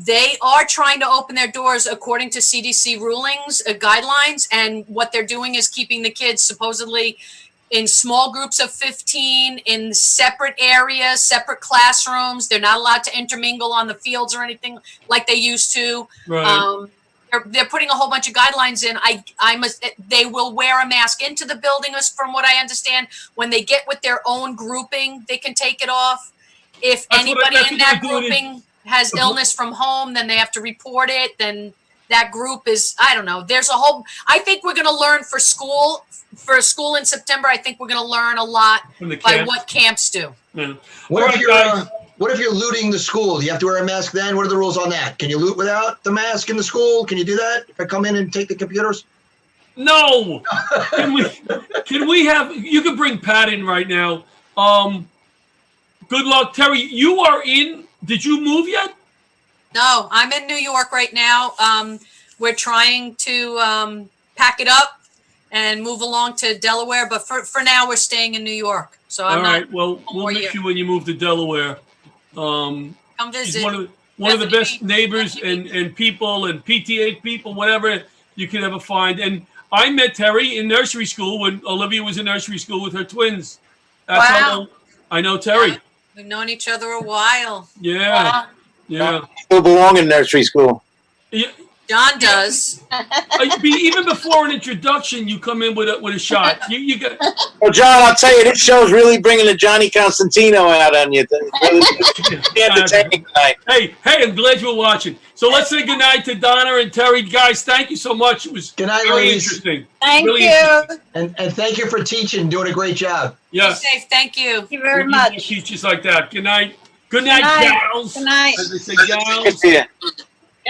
they are trying to open their doors according to CDC rulings, guidelines, and what they're doing is keeping the kids supposedly in small groups of 15, in separate areas, separate classrooms. They're not allowed to intermingle on the fields or anything like they used to. Right. They're putting a whole bunch of guidelines in. They will wear a mask into the building, from what I understand. When they get with their own grouping, they can take it off. If anybody in that grouping has illness from home, then they have to report it. Then that group is, I don't know. I think we're going to learn for school in September. I think we're going to learn a lot by what camps do. Yeah. What if you're looting the school? Do you have to wear a mask then? What are the rules on that? Can you loot without the mask in the school? Can you do that if I come in and take the computers? No. Can we have, you can bring Pat in right now. Good luck, Teri. You are in, did you move yet? No, I'm in New York right now. We're trying to pack it up and move along to Delaware, but for now we're staying in New York. So I'm not. Well, we'll miss you when you move to Delaware. Come visit. She's one of the best neighbors and people and PTA people, whatever you could ever find. And I met Teri in nursery school when Olivia was in nursery school with her twins. That's how I know Teri. We've known each other a while. Yeah. Wow. Yeah. Still belong in nursery school. Yeah. John does. Even before an introduction, you come in with a shot. You got. Well, John, I'll tell you, this show's really bringing the Johnny Constantino out on you. It's really entertaining tonight. Hey, I'm glad you were watching. So let's say goodnight to Donna and Teri. Guys, thank you so much. It was very interesting. Thank really you. And thank you for teaching, doing a great job. Yeah. Be safe. Thank you. Thank you very much. Teachers like that. Good night. Good night, gals. Good night. As they say, gals. Good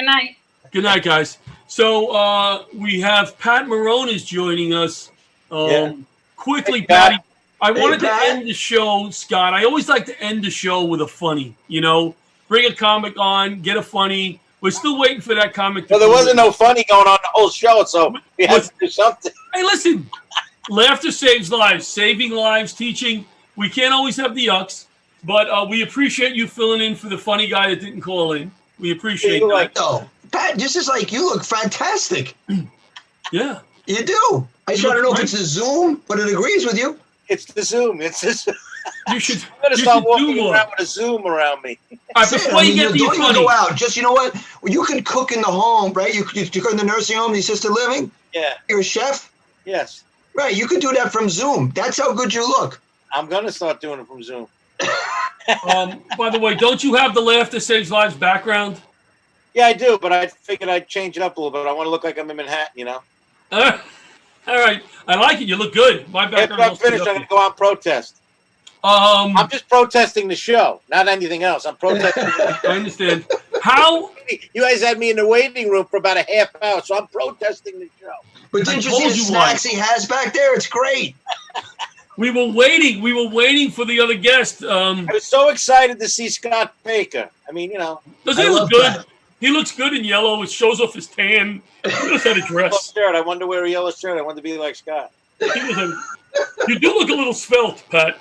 night. Good night, guys. So we have Pat Marone is joining us. Quickly, Hey, Pat. Patty, I wanted to Pat. end the show, Scott. I always like to end the show with a funny, bring a comic on, get a funny. We're still waiting for that comic to Well, there come wasn't in. no funny going on the whole show, so we had to do something. Hey, listen, laughter saves lives, saving lives, teaching. We can't always have the yucks, but we appreciate you filling in for the funny guy that didn't call in. We appreciate that. No, Pat, this is like, you look fantastic. Yeah. You do. I just want to know if it's a Zoom, but it agrees with you. It's the Zoom. It's the Zoom. You should. I'm gonna start walking around with a Zoom around me. Before you get don't even go out. Just, you know what? You can cook in the home, right? You cook in the nursing home, the assisted living. Yeah. You're a chef. Yes. Right. You can do that from Zoom. That's how good you look. I'm gonna start doing it from Zoom. By the way, don't you have the Laughter Saves Lives background? Yeah, I do, but I figured I'd change it up a little bit. I want to look like I'm in Manhattan, All right. I like it. You look good. My background. After I'm finished, I'm gonna go out and protest. I'm just protesting the show, not anything else. I'm protesting. I understand. How you guys had me in the waiting room for about a half hour, so I'm protesting the show. But didn't you see the snacks he has back there? It's great. We were waiting. We were waiting for the other guest. I was so excited to see Scott Baker. I mean, Does he look good? He looks good in yellow. It shows off his tan. He just had a dress. Shirt. I wanted to wear a yellow shirt. I wanted to be like Scott. You do look a little svelte, Pat.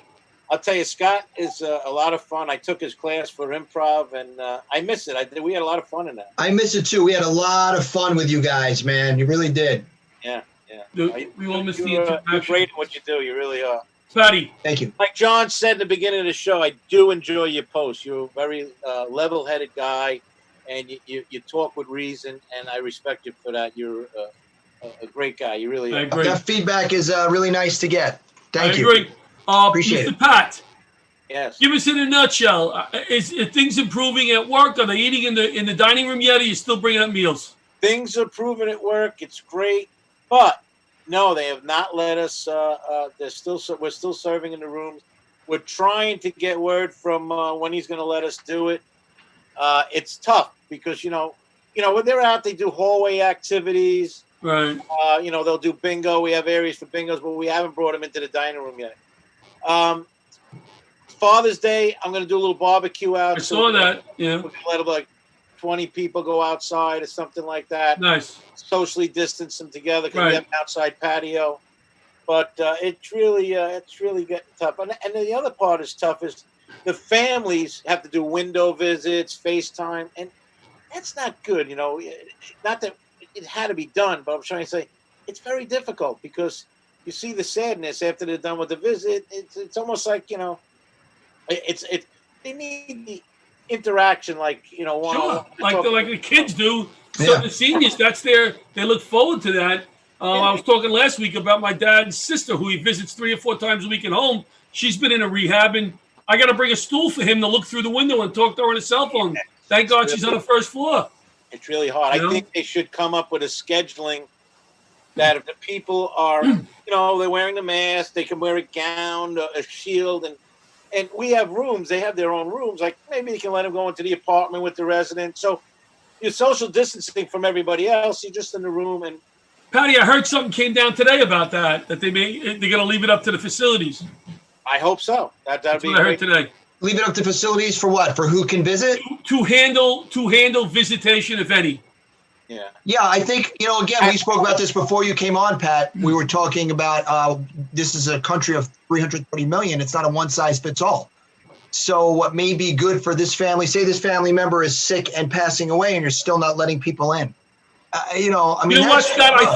I'll tell you, Scott is a lot of fun. I took his class for improv, and I miss it. We had a lot of fun in that. I miss it too. We had a lot of fun with you guys, man. You really did. Yeah. We will miss the You're interaction. great at what you do. You really are. Patty. Thank you. Like John said at the beginning of the show, I do enjoy your posts. You're a very level-headed guy, and you talk with reason, and I respect you for that. You're a great guy. You really are. That feedback is really nice to get. Thank you. I agree. Appreciate Mr. it. Pat. Yes. Give us in a nutshell. Is things improving at work? Are they eating in the dining room yet? Or are you still bringing up meals? Things are improving at work. It's great, but no, they have not let us. We're still serving in the rooms. We're trying to get word from when he's going to let us do it. It's tough because when they're out, they do hallway activities. Right. They'll do bingo. We have areas for bingos, but we haven't brought them into the dining room yet. Father's Day, I'm going to do a little barbecue out. I saw that. Yeah. We're going to let like 20 people go outside or something like that. Nice. Socially distance them together because we Right. have an outside patio. But it's really getting tough. And the other part is tough is the families have to do window visits, FaceTime, and that's not good. Not that it had to be done, but I'm trying to say it's very difficult because you see the sadness after they're done with the visit. It's almost like they need the interaction like Sure. Like the kids do. So the seniors, they look forward to that. I was talking last week about my dad's sister who he visits 3 or 4 times a week at home. She's been in a rehab, and I got to bring a stool for him to look through the window and talk to her on his cell phone. Thank God she's on the first floor. It's really hard. I think they should come up with a scheduling that if the people are, they're wearing a mask, they can wear a gown, a shield, and we have rooms. They have their own rooms. Like maybe they can let them go into the apartment with the resident. So you're social distancing from everybody else. You're just in the room. And Patty, I heard something came down today about that they're going to leave it up to the facilities. I hope so. That'd be what I heard today. Leave it up to facilities for what? For who can visit? To handle visitation, if any. Yeah. Yeah, I think, again, we spoke about this before you came on, Pat. We were talking about this is a country of 330 million. It's not a one size fits all. So what may be good for this family, say this family member is sick and passing away and you're still not letting people in. What, Scott? I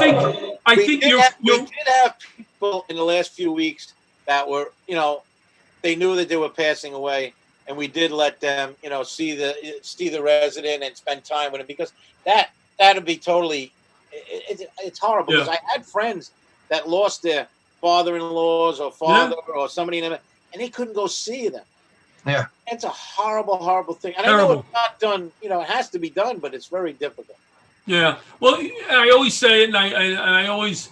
think we did have people in the last few weeks that were, they knew that they were passing away, and we did let them, see the resident and spend time with him because that'd be totally, it's horrible. Yeah. Because I had friends that lost their father-in-laws or father or somebody, and they couldn't go see them. Yeah, it's a horrible, horrible thing. And Terrible. I know it's not done. It has to be done, but it's very difficult. Yeah. Well, I always say it, and I always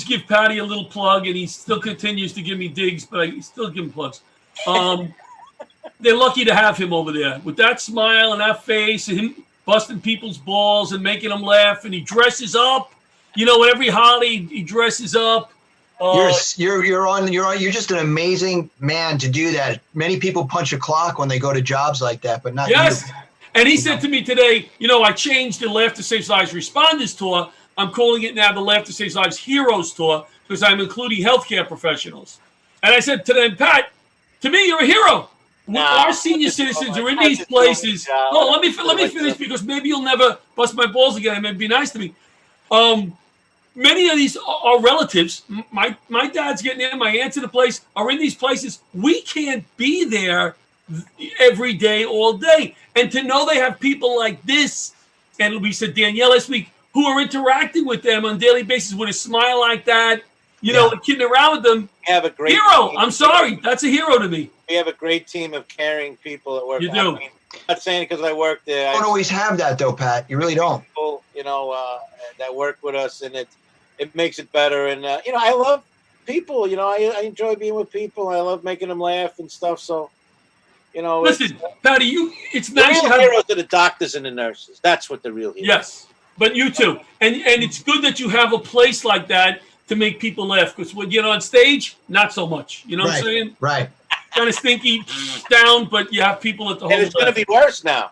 give Patty a little plug, and he still continues to give me digs, but I still give him plugs. They're lucky to have him over there with that smile and that face, and him busting people's balls and making them laugh. And he dresses up. You know, every holiday he dresses up. You're just an amazing man to do that. Many people punch a clock when they go to jobs like that, but not you. And he said to me today, you know, I changed the Laughter Saves Lives Responders Tour. I'm calling it now the Laughter Saves Lives Heroes Tour because I'm including healthcare professionals. And I said to them, Pat, to me, you're a hero. Our senior citizens are in these places. Oh, let me finish because maybe you'll never bust my balls again and maybe be nice to me. Many of these are relatives. My dad's getting there. My aunts in the place are in these places. We can't be there every day, all day. And to know they have people like this, and we said Danielle last week, who are interacting with them on a daily basis with a smile like that, you know, and kidding around with them. We have a great hero. team. I'm sorry. That's a hero to me. We have a great team of caring people that work. You do. I mean, I'm not saying it because I work there. You don't always have that, though, Pat. You really don't. People, you know, that work with us, and it makes it better. And, you know, I love people. You know, I enjoy being with people. I love making them laugh and stuff. So, you know. Listen, Patty, it's the nice real to have heroes are the doctors and the nurses. That's what the real heroes. Yes, but you too. And it's good that you have a place like that to make people laugh. Because when you get on stage, not so much. You know what I'm saying? Right. Kind of stinky down, but you have people at the whole. And it's going to be worse now.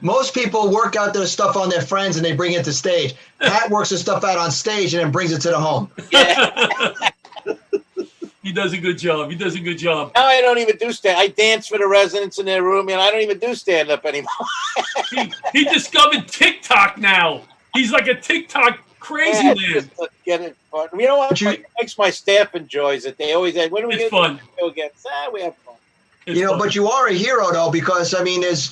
Most people work out their stuff on their friends and they bring it to stage. Pat works his stuff out on stage and then brings it to the home. He does a good job. He does a good job. Now I don't even do stand. I dance for the residents in their room, and I don't even do stand up anymore. he discovered TikTok now. He's like a TikTok crazy man. Just get it fun. You know what? It makes my staff enjoys it. They always say, "When are we It's going fun. to go again?" We have fun. But you are a hero though, because I mean, there's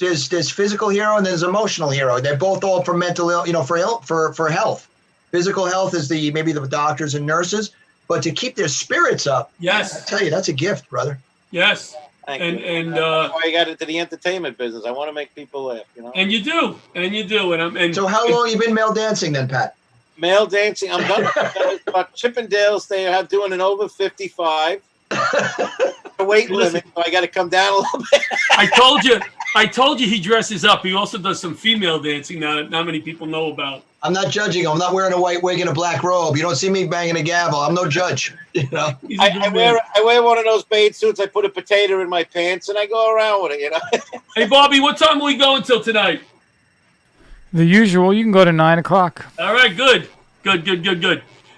physical hero and there's emotional hero. They're both all for mental, for health. Physical health is maybe the doctors and nurses, but to keep their spirits up. Yes, I tell you, that's a gift, brother. Yes, Thank you. That's why I got into the entertainment business. I want to make people laugh. You know. And you do, and so how long you been male dancing then, Pat? Male dancing. I'm done. About Chippendales, they are doing an over 55. Weight limit, so I got to come down a little bit. I told you he dresses up. He also does some female dancing now that not many people know about. I'm not judging him. I'm not wearing a white wig and a black robe. You don't see me banging a gavel. I'm no judge. You know. I wear one of those bathing suits. I put a potato in my pants and I go around with it. You know. Hey Bobby, what time are we going till tonight? The usual. You can go to 9 o'clock. All right, good.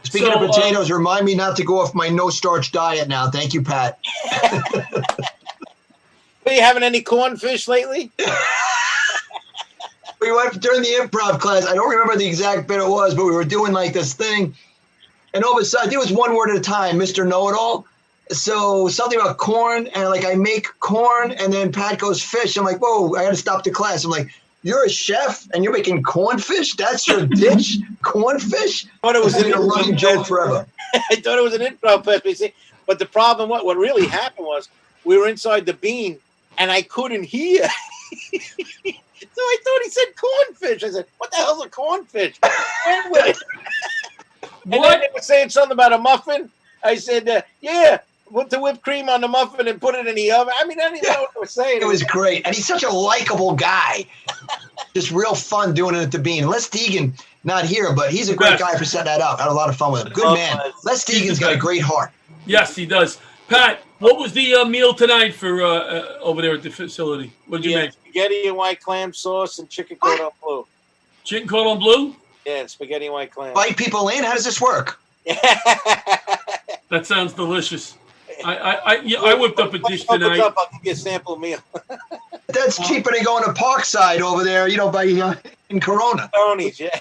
Speaking of potatoes, remind me not to go off my no-starch diet now. Thank you, Pat. Are you having any cornfish lately? We went during the improv class. I don't remember the exact bit it was, but we were doing like this thing. And all of a sudden, I think it was one word at a time, Mr. Know-It-All. So something about corn, and like I make corn, and then Pat goes fish. I'm like, whoa, I got to stop the class. I'm like, you're a chef and you're making cornfish? That's your dish? Cornfish? I thought it was a running joke forever. I thought it was an improv class. But the problem, what really happened was we were inside the bean and I couldn't hear. So I thought he said cornfish. I said, what the hell's a cornfish? And then they were saying something about a muffin. I said, yeah. Put the whipped cream on the muffin and put it in the oven. I mean, I didn't know what they were saying. It was great. And he's such a likable guy. Just real fun doing it at the Bean. Les Deegan, not here, but he's a great guy for setting that up. I had a lot of fun with him. Good man. Les Deegan's got a great heart. Yes, he does. Pat, what was the meal tonight for over there at the facility? What did you make? Spaghetti and white clam sauce and chicken cordon bleu. Chicken cordon bleu? Yeah, spaghetti and white clam. Invite people in? How does this work? That sounds delicious. I whipped up a dish tonight. I'll give you a sample meal. That's cheaper than going to Parkside over there, by in Corona. Tony's, yeah.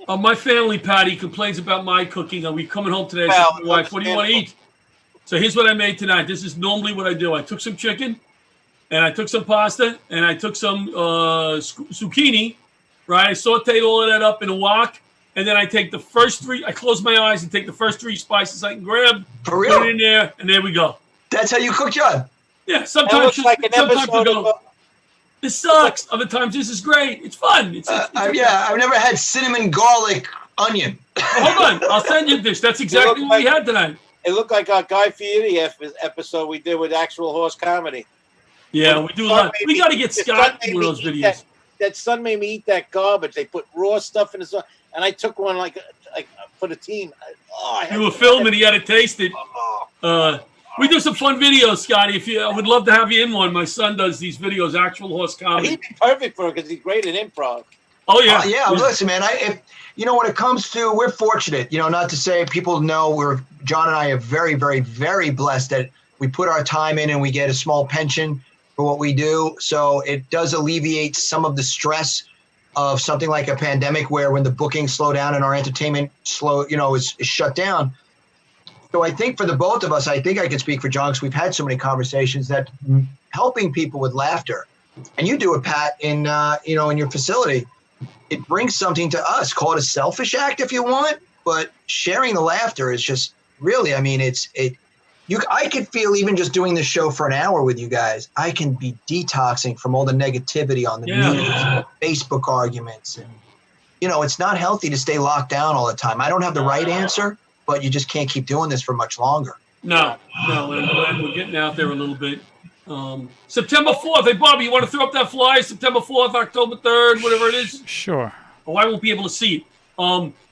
My family, Patty, complains about my cooking. Are we coming home today? I said to my wife, what do you want to eat? So here's what I made tonight. This is normally what I do. I took some chicken, and I took some pasta, and I took some zucchini, right? I sauteed all of that up in a wok. And then I take the first three, I close my eyes and take the first three spices I can grab, For real? put it in there, and there we go. That's how you cook, John? Yeah, sometimes like an episode of this sucks. Other times, this is great. It's fun. It's I've never had cinnamon garlic onion. Hold on. I'll send you this. That's exactly what we had tonight. It looked like our Guy Fieri episode we did with actual horse comedy. Yeah, we do a lot. We got to get Scott one of those videos. That son made me eat that garbage. They put raw stuff in the sun, and I took one like for the team. You were filming. He had to taste it. We do some fun videos, Scotty. I would love to have you in one. My son does these videos, actual horse comedy. He'd be perfect for it because he's great at improv. Oh yeah, yeah. Listen, man. When it comes to, we're fortunate. Not to say people know John and I are very, very, very blessed that we put our time in and we get a small pension for what we do. So it does alleviate some of the stress of something like a pandemic, where when the bookings slow down and our entertainment is shut down. So I think for the both of us, I think I can speak for John, because we've had so many conversations, that helping people with laughter, and you do it, Pat, in your facility, it brings something to us. Call it a selfish act if you want, but sharing the laughter is just really, I could feel, even just doing this show for an hour with you guys, I can be detoxing from all the negativity on the news, Facebook arguments. And, it's not healthy to stay locked down all the time. I don't have the right answer, but you just can't keep doing this for much longer. No, and we're getting out there a little bit. September 4th. Hey, Bobby, you want to throw up that flyer? September 4th, October 3rd, whatever it is? Sure. Oh, I won't be able to see it.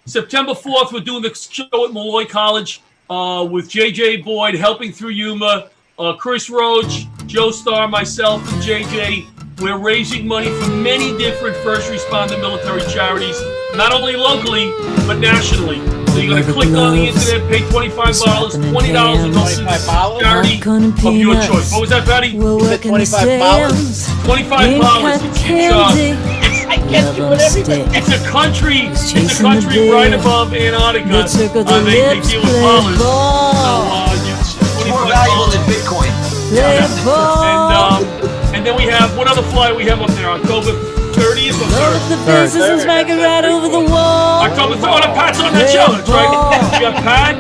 September 4th, we're doing the show at Malloy College with JJ Boyd, Helping Through Humor, Chris Roach, Joe Starr, myself, and JJ. We're raising money for many different first responder military charities, not only locally, but nationally. So you're going to click on the internet, pay $25, $20, and go see the charity of your choice. What was that, Patty? $25. $25. It's a country right above Antarctica. They deal with dollars. It's more valuable than Bitcoin. And then we have, what other flyer we have up there? October 30th or 3rd? The faces is making right over the wall. October 3rd. Oh, Pat's on that show. That's right. We got Pat,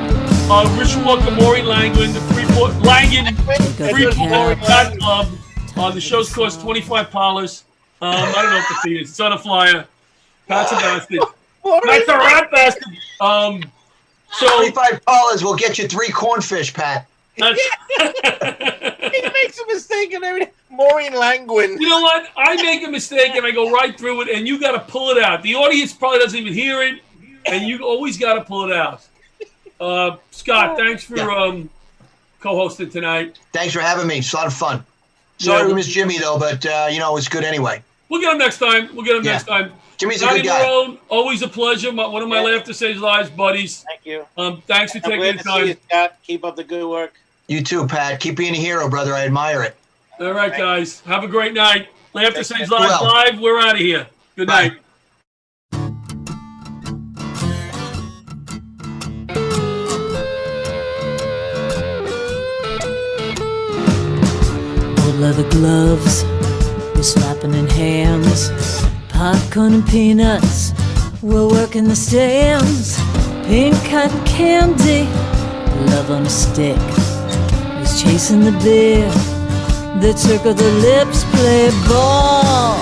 Richard Walker, Maureen Langland, the Freeport Yacht Club. The show's cost $25. I don't know what the fee is. It's on a flyer. Pat's a bastard. Pat's a rat bastard. So $25 will get you 3 cornfish, Pat. He makes a mistake and everything. Maureen Langwin. You know what? I make a mistake and I go right through it, and you got to pull it out. The audience probably doesn't even hear it, and you always got to pull it out. Scott, thanks for co-hosting tonight. Thanks for having me. It's a lot of fun. Sorry we missed Jimmy, though, but, it was good anyway. We'll get him next time. Next time. Jimmy's a good guy. Marone, always a pleasure. One of my Laugh to Save Lives buddies. Thank you. Thanks for taking the time. See you, Scott. Keep up the good work. You too, Pat. Keep being a hero, brother. I admire it. All right, guys. Have a great night. Laugh to Save Lives Live. We're out of here. Good night. Old leather gloves, we're slapping in hands. Popcorn and peanuts, we're working the stands. Pink cotton candy, love on a stick. He's chasing the beer, the circle, the lips play ball.